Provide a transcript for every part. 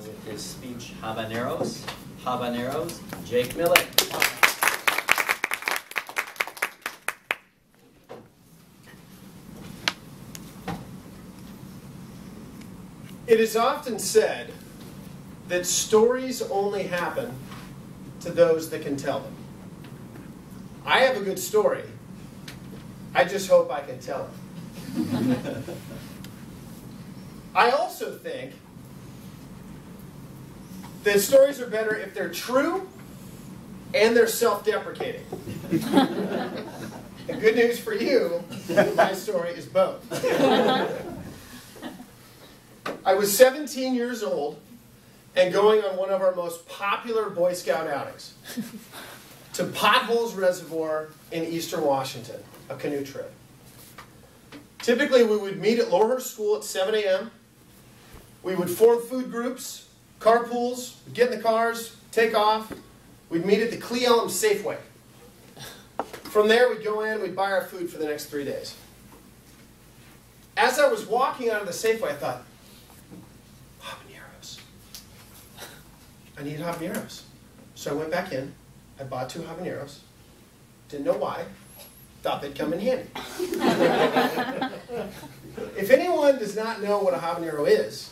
with his speech, Habaneros, Jake Millan. It is often said that stories only happen to those that can tell them. I have a good story. I just hope I can tell it. I also think that stories are better if they're true and they're self-deprecating. And good news for you, my story is both. I was 17 years old and going on one of our most popular Boy Scout outings to Potholes Reservoir in eastern Washington, a canoe trip. Typically, we would meet at Lowhurst School at 7 a.m. We would form food groups, carpools, get in the cars, take off. We'd meet at the Cle Elum Safeway. From there, we'd go in, we'd buy our food for the next 3 days. As I was walking out of the Safeway, I thought, habaneros. I need habaneros. So I went back in, I bought 2 habaneros. Didn't know why. Thought they'd come in handy. If anyone does not know what a habanero is,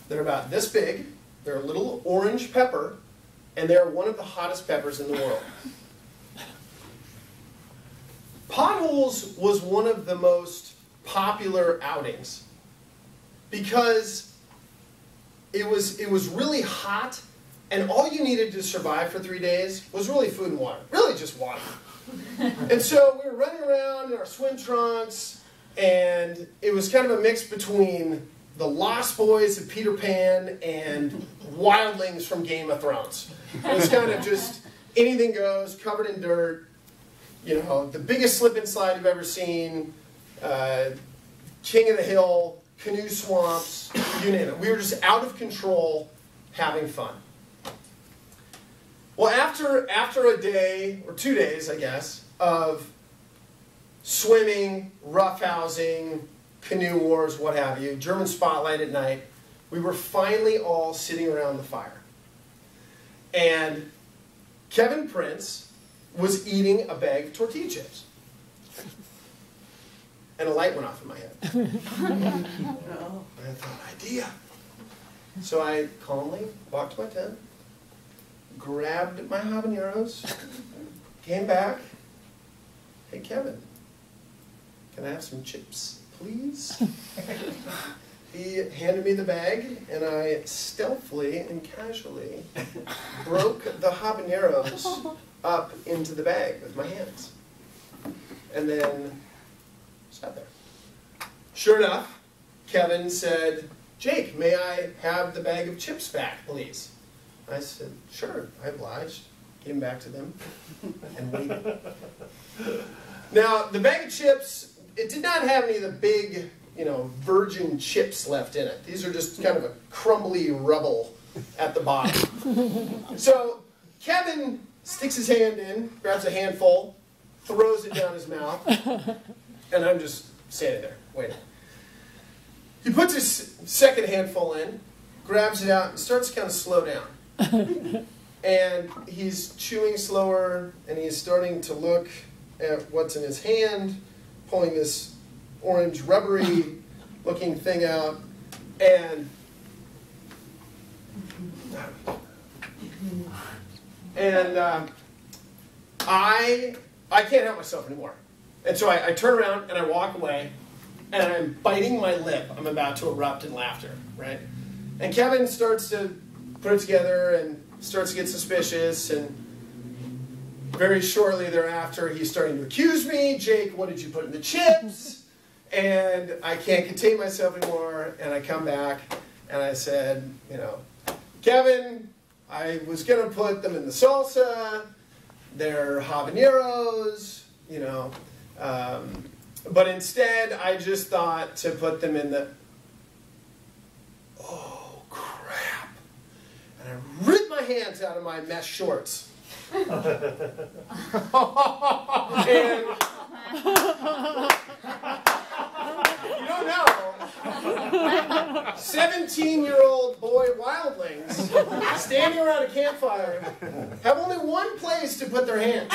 they're about this big, they're a little orange pepper, and they're one of the hottest peppers in the world. Potholes was one of the most popular outings because it was really hot, and all you needed to survive for 3 days was really food and water. Really just water. And so we were running around in our swim trunks, and it was kind of a mix between the Lost Boys of Peter Pan and wildlings from Game of Thrones. It was kind of just anything goes, covered in dirt, you know, the biggest slip and slide you've ever seen, King of the Hill, canoe swamps, you name it. We were just out of control, having fun. Well, after a day, or 2 days, I guess, of swimming, roughhousing, canoe wars, what have you, German spotlight at night, we were finally all sitting around the fire. And Kevin Prince was eating a bag of tortilla chips. And a light went off in my head. And I thought, idea. So I calmly walked to my tent, grabbed my habaneros, came back. Hey, Kevin, can I have some chips, please? He handed me the bag, and I stealthily and casually broke the habaneros up into the bag with my hands. And then sat there. Sure enough, Kevin said, Jake, may I have the bag of chips back, please? I said, sure, I obliged. Came back to them and waited. Now, the bag of chips, it did not have any of the big, virgin chips left in it. These are just kind of a crumbly rubble at the bottom. So Kevin sticks his hand in, grabs a handful, throws it down his mouth, and I'm just standing there, waiting. He puts his second handful in, grabs it out, and starts to kind of slow down. And he's chewing slower, and he's starting to look at what's in his hand, pulling this orange rubbery looking thing out, and I can't help myself anymore. And so I turn around and I walk away, and I'm biting my lip. I'm about to erupt in laughter, right? And Kevin starts to put it together and starts to get suspicious, and very shortly thereafter he's starting to accuse me. Jake, what did you put in the chips? And I can't contain myself anymore, and I come back and I said, Kevin, I was going to put them in the salsa. They're habaneros, but instead I just thought to put them in the... Oh, crap. And I ripped my hands out of my mesh shorts. And you don't know, 17-year-old boy wildlings standing around a campfire have only one place to put their hands.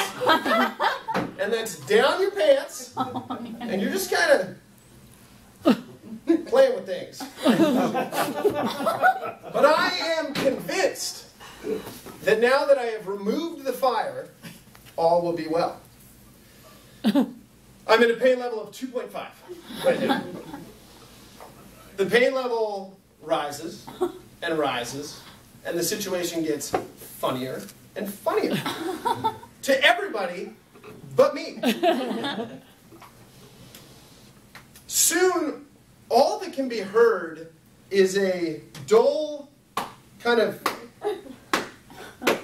And that's down your pants, and you're just kind of playing with things. But I am convinced that now that I have removed the fire, all will be well. I'm at a pain level of 2.5 right now. The pain level rises and rises, and the situation gets funnier and funnier to everybody but me. Soon, all that can be heard is a dull kind of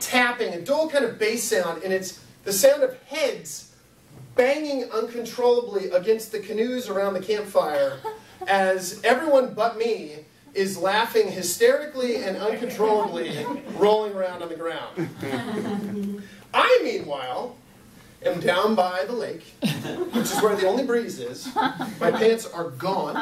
tapping, a dull kind of bass sound, and it's the sound of heads banging uncontrollably against the canoes around the campfire as everyone but me is laughing hysterically and uncontrollably, rolling around on the ground. I, meanwhile, am down by the lake, which is where the only breeze is. My pants are gone.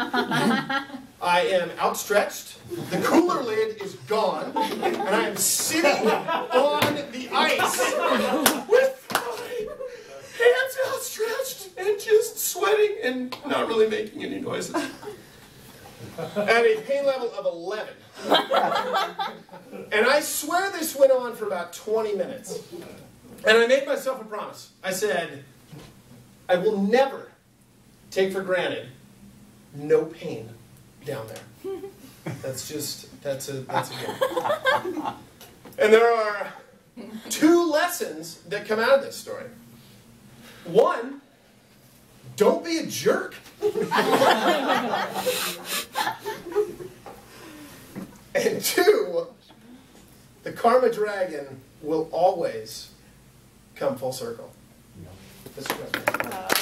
I am outstretched. The cooler lid is gone. And I am sitting on the ice with my hands outstretched and just sweating and not really making any noises. At a pain level of 11. And I swear this went on for about 20 minutes. And I made myself a promise. I said, I will never take for granted no pain down there. That's a given. And there are two lessons that come out of this story. One, don't be a jerk. And two, the karma dragon will always come full circle. Mr. President.